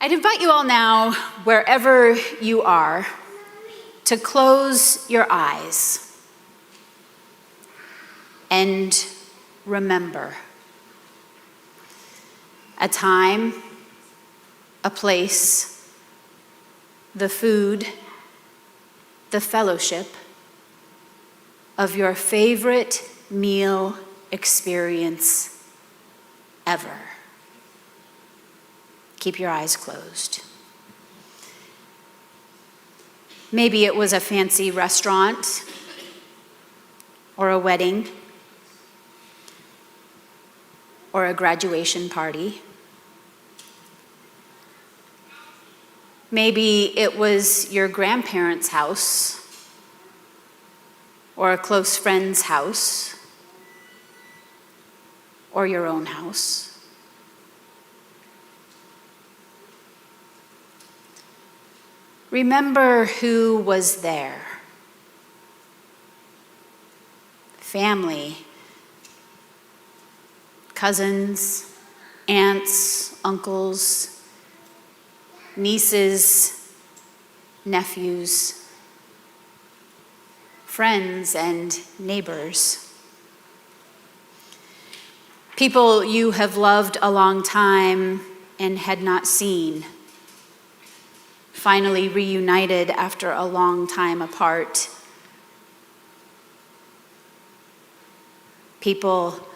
I'd invite you all now, wherever you are, to close your eyes and remember a time, a place, the food, the fellowship of your favorite meal experience ever. Keep your eyes closed. Maybe it was a fancy restaurant or a wedding or a graduation party. Maybe it was your grandparents' house or a close friend's house or your own house. Remember who was there. Family, cousins, aunts, uncles, nieces, nephews, friends, and neighbors. People you have loved a long time and had not seen, finally reunited after a long time apart. People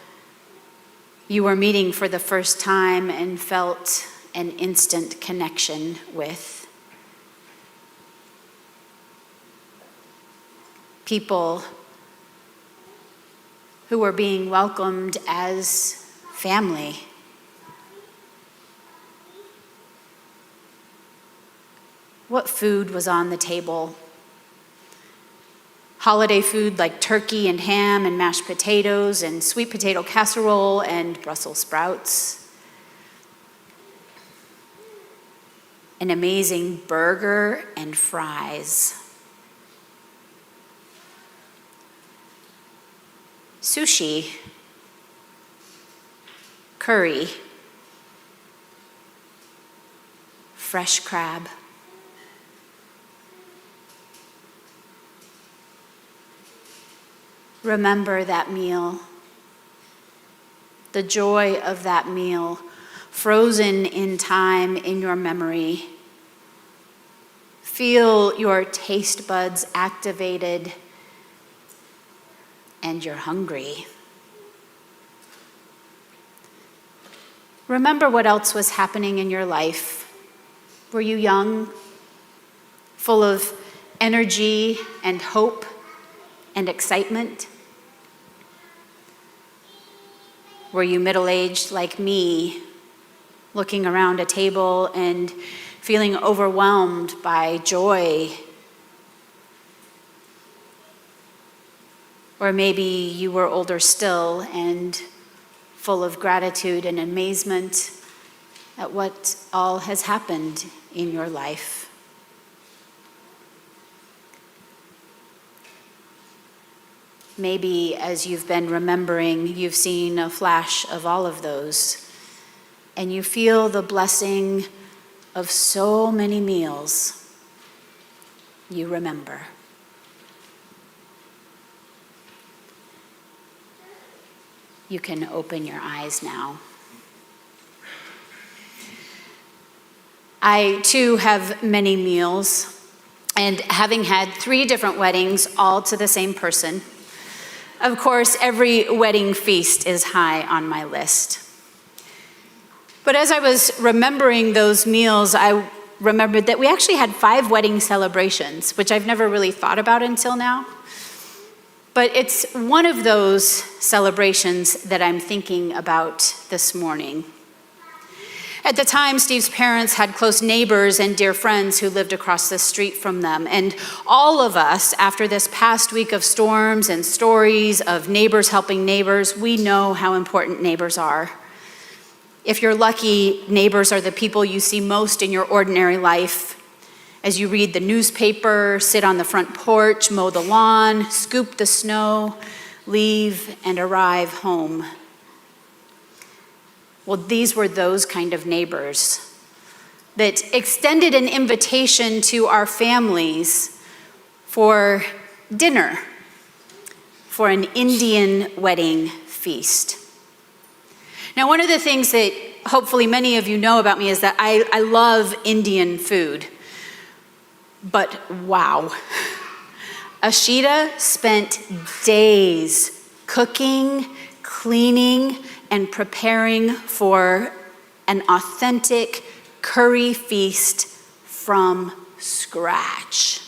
you were meeting for the first time and felt an instant connection with. People who were being welcomed as family. What food was on the table? Holiday food like turkey and ham and mashed potatoes and sweet potato casserole and Brussels sprouts. An amazing burger and fries. Sushi, curry, fresh crab. Remember that meal, the joy of that meal, frozen in time in your memory. Feel your taste buds activated and you're hungry. Remember what else was happening in your life. Were you young, full of energy and hope and excitement? Were you middle-aged like me, looking around a table and feeling overwhelmed by joy? Or maybe you were older still and full of gratitude and amazement at what all has happened in your life. Maybe as you've been remembering, you've seen a flash of all of those, and you feel the blessing of so many meals you remember. You can open your eyes now. I, too, have many meals, and having had 3 different weddings, all to the same person, of course, every wedding feast is high on my list. But as I was remembering those meals, I remembered that we actually had 5 wedding celebrations, which I've never really thought about until now. But it's one of those celebrations that I'm thinking about this morning. At the time, Steve's parents had close neighbors and dear friends who lived across the street from them. And all of us, after this past week of storms and stories of neighbors helping neighbors, we know how important neighbors are. If you're lucky, neighbors are the people you see most in your ordinary life. As you read the newspaper, sit on the front porch, mow the lawn, scoop the snow, leave and arrive home. Well, these were those kind of neighbors. that extended an invitation to our families for dinner, for an Indian wedding feast. Now, one of the things that hopefully many of you know about me is that I love Indian food. But wow, Ashita spent days cooking, cleaning, and preparing for an authentic curry feast from scratch.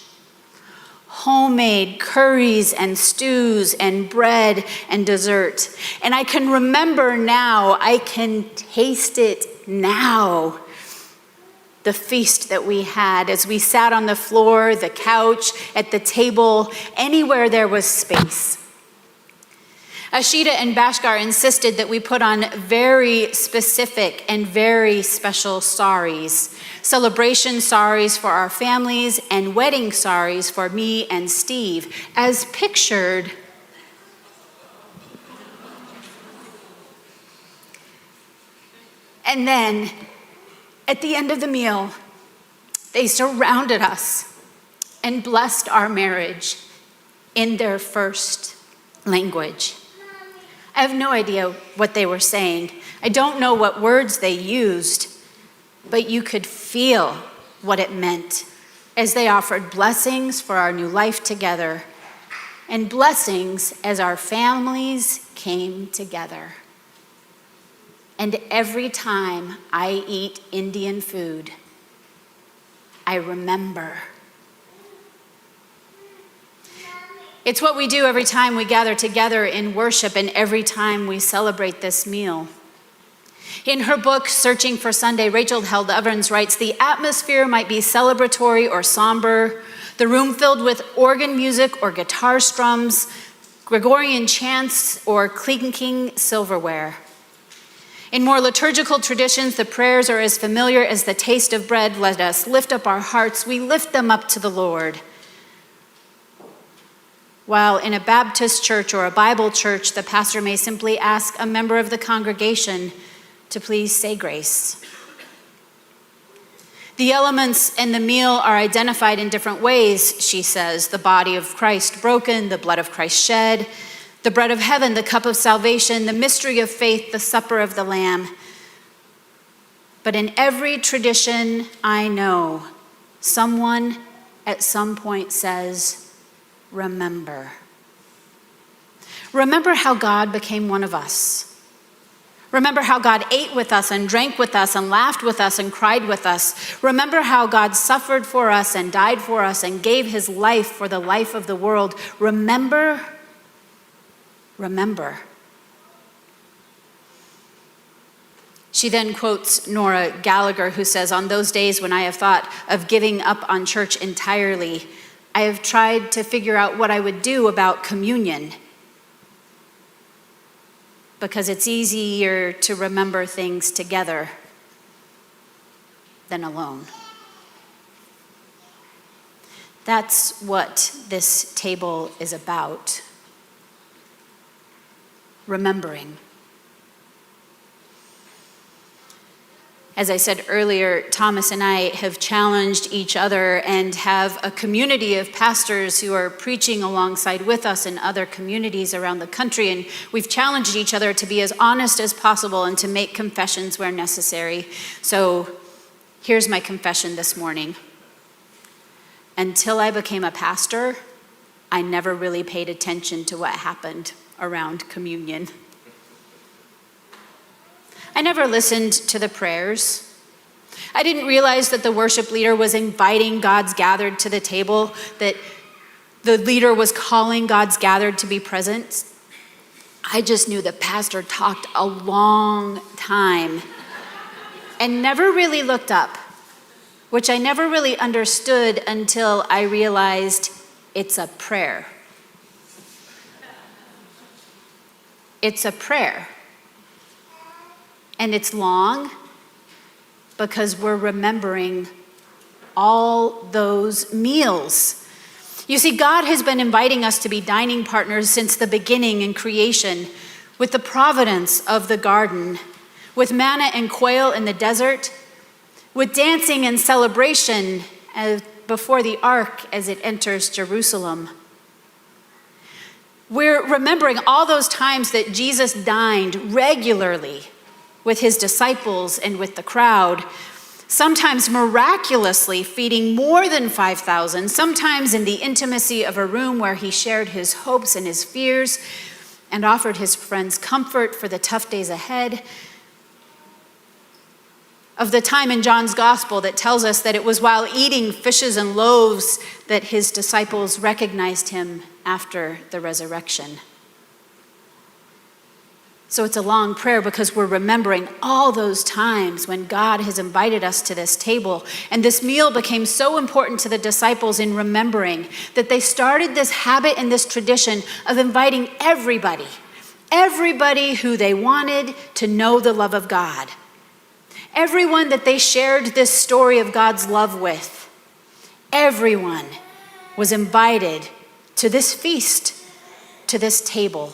Homemade curries and stews and bread and dessert. And I can remember now, I can taste it now. The feast that we had as we sat on the floor, the couch, at the table, anywhere there was space. Ashita and Bhaskar insisted that we put on very specific and very special saris, celebration saris for our families and wedding saris for me and Steve, as pictured. And then, at the end of the meal, they surrounded us and blessed our marriage in their first language. I have no idea what they were saying. I don't know what words they used, but you could feel what it meant as they offered blessings for our new life together and blessings as our families came together. And every time I eat Indian food, I remember. It's what we do every time we gather together in worship and every time we celebrate this meal. In her book, Searching for Sunday, Rachel Held Evans writes, the atmosphere might be celebratory or somber, the room filled with organ music or guitar strums, Gregorian chants or clinking silverware. In more liturgical traditions, the prayers are as familiar as the taste of bread. Let us lift up our hearts. We lift them up to the Lord. While in a Baptist church or a Bible church, the pastor may simply ask a member of the congregation to please say grace. The elements in the meal are identified in different ways, she says. The body of Christ broken, the blood of Christ shed, the bread of heaven, the cup of salvation, the mystery of faith, the supper of the Lamb. But in every tradition I know, someone at some point says, remember. Remember how God became one of us. Remember how God ate with us and drank with us and laughed with us and cried with us. Remember how God suffered for us and died for us and gave his life for the life of the world. Remember. She then quotes Nora Gallagher, who says, on those days when I have thought of giving up on church entirely, I have tried to figure out what I would do about communion, because it's easier to remember things together than alone. That's what this table is about. Remembering. As I said earlier, Thomas and I have challenged each other and have a community of pastors who are preaching alongside with us in other communities around the country. And we've challenged each other to be as honest as possible and to make confessions where necessary. So here's my confession this morning. Until I became a pastor, I never really paid attention to what happened around communion. I never listened to the prayers. I didn't realize that the worship leader was inviting God's gathered to the table, that the leader was calling God's gathered to be present. I just knew the pastor talked a long time and never really looked up, which I never really understood until I realized it's a prayer. It's a prayer. And it's long because we're remembering all those meals. You see, God has been inviting us to be dining partners since the beginning in creation, with the providence of the garden, with manna and quail in the desert, with dancing and celebration before the ark as it enters Jerusalem. We're remembering all those times that Jesus dined regularly with his disciples and with the crowd, sometimes miraculously feeding more than 5,000, sometimes in the intimacy of a room where he shared his hopes and his fears and offered his friends comfort for the tough days ahead. Of the time in John's gospel that tells us that it was while eating fishes and loaves that his disciples recognized him after the resurrection. So it's a long prayer because we're remembering all those times when God has invited us to this table. And this meal became so important to the disciples in remembering that they started this habit and this tradition of inviting everybody who they wanted to know the love of God. Everyone that they shared this story of God's love with, everyone was invited to this feast, to this table.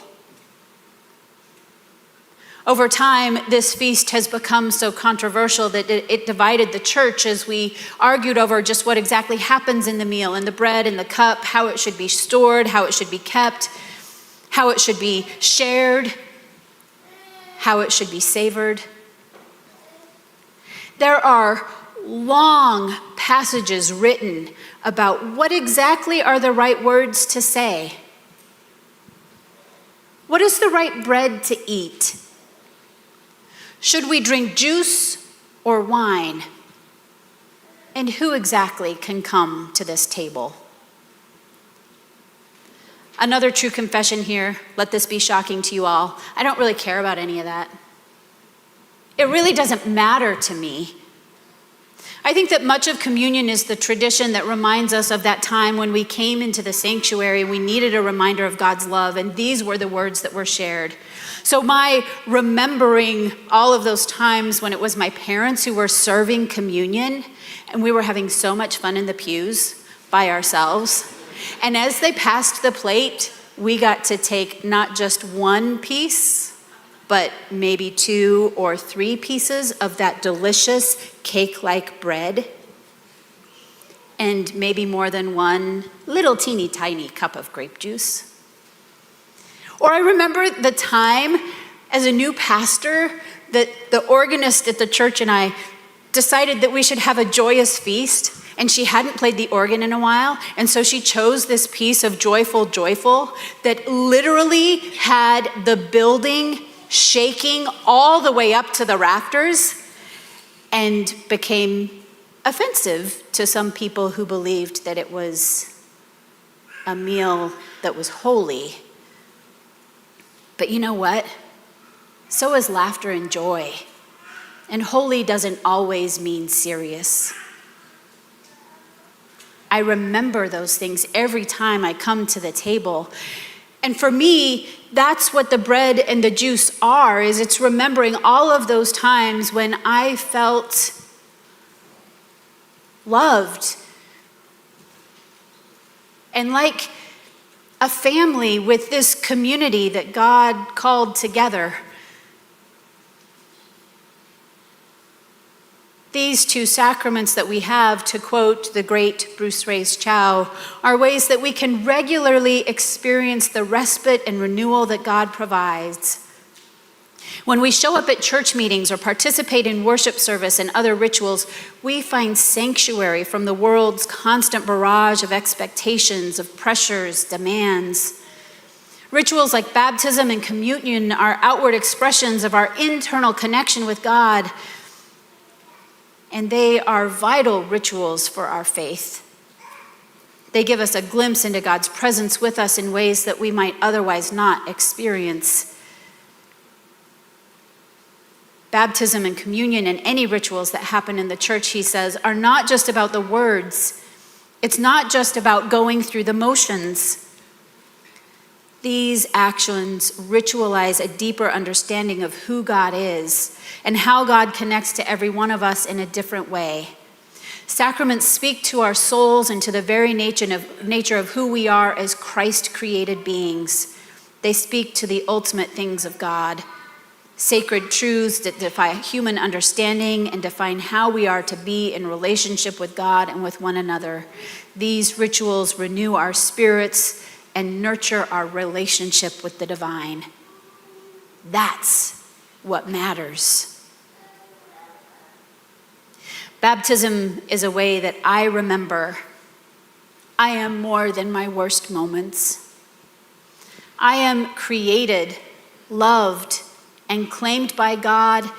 Over time, this feast has become so controversial that it divided the church as we argued over just what exactly happens in the meal, in the bread and the cup, how it should be stored, how it should be kept, how it should be shared, how it should be savored. There are long passages written about what exactly are the right words to say. What is the right bread to eat? Should we drink juice or wine? And who exactly can come to this table? Another true confession here, let this be shocking to you all. I don't really care about any of that. It really doesn't matter to me. I think that much of communion is the tradition that reminds us of that time when we came into the sanctuary, we needed a reminder of God's love, and these were the words that were shared. So my remembering all of those times when it was my parents who were serving communion, and we were having so much fun in the pews by ourselves, and as they passed the plate, we got to take not just one piece, but maybe 2 or 3 pieces of that delicious cake-like bread, and maybe more than one little teeny tiny cup of grape juice. Or I remember the time as a new pastor that the organist at the church and I decided that we should have a joyous feast, and she hadn't played the organ in a while, and so she chose this piece of Joyful, Joyful that literally had the building shaking all the way up to the rafters and became offensive to some people who believed that it was a meal that was holy. But you know what? So is laughter and joy. And holy doesn't always mean serious. I remember those things every time I come to the table. And for me, that's what the bread and the juice are, is it's remembering all of those times when I felt loved. And like a family with this community that God called together. These 2 sacraments that we have, to quote the great Bruce Reyes-Chow, are ways that we can regularly experience the respite and renewal that God provides. When we show up at church meetings or participate in worship service and other rituals, we find sanctuary from the world's constant barrage of expectations, of pressures, demands. Rituals like baptism and communion are outward expressions of our internal connection with God, and they are vital rituals for our faith. They give us a glimpse into God's presence with us in ways that we might otherwise not experience. Baptism and communion and any rituals that happen in the church, he says, are not just about the words. It's not just about going through the motions. These actions ritualize a deeper understanding of who God is and how God connects to every one of us in a different way. Sacraments speak to our souls and to the very nature of who we are as Christ-created beings. They speak to the ultimate things of God. sacred truths that defy human understanding and define how we are to be in relationship with God and with one another. These rituals renew our spirits and nurture our relationship with the divine. That's what matters. Baptism is a way that I remember I am more than my worst moments. I am created, loved, and claimed by God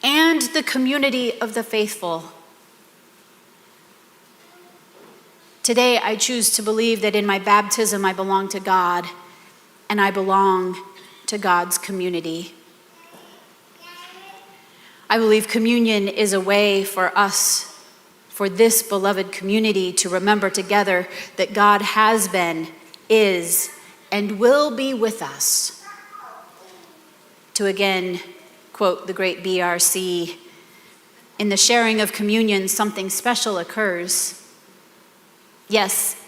and the community of the faithful. Today, I choose to believe that in my baptism, I belong to God, and I belong to God's community. I believe communion is a way for us, for this beloved community, to remember together that God has been, is, and will be with us. To again quote the great BRC, in the sharing of communion, something special occurs. Yes,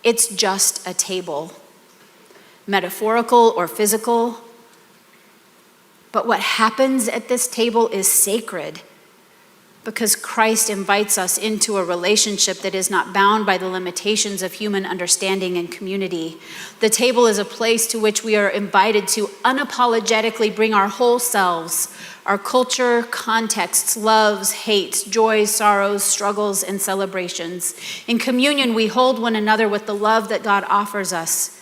it's just a table, metaphorical or physical. But what happens at this table is sacred because Christ invites us into a relationship that is not bound by the limitations of human understanding and community. The table is a place to which we are invited to unapologetically bring our whole selves, our culture, contexts, loves, hates, joys, sorrows, struggles, and celebrations. In communion, we hold one another with the love that God offers us.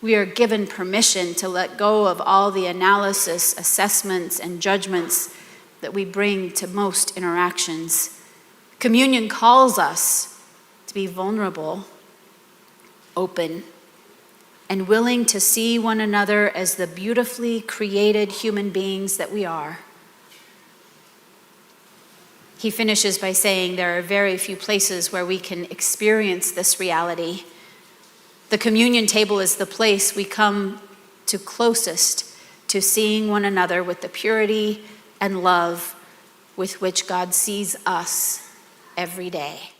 We are given permission to let go of all the analysis, assessments, and judgments that we bring to most interactions. Communion calls us to be vulnerable, open, and willing to see one another as the beautifully created human beings that we are. He finishes by saying there are very few places where we can experience this reality. The communion table is the place we come to closest to seeing one another with the purity and love with which God sees us every day.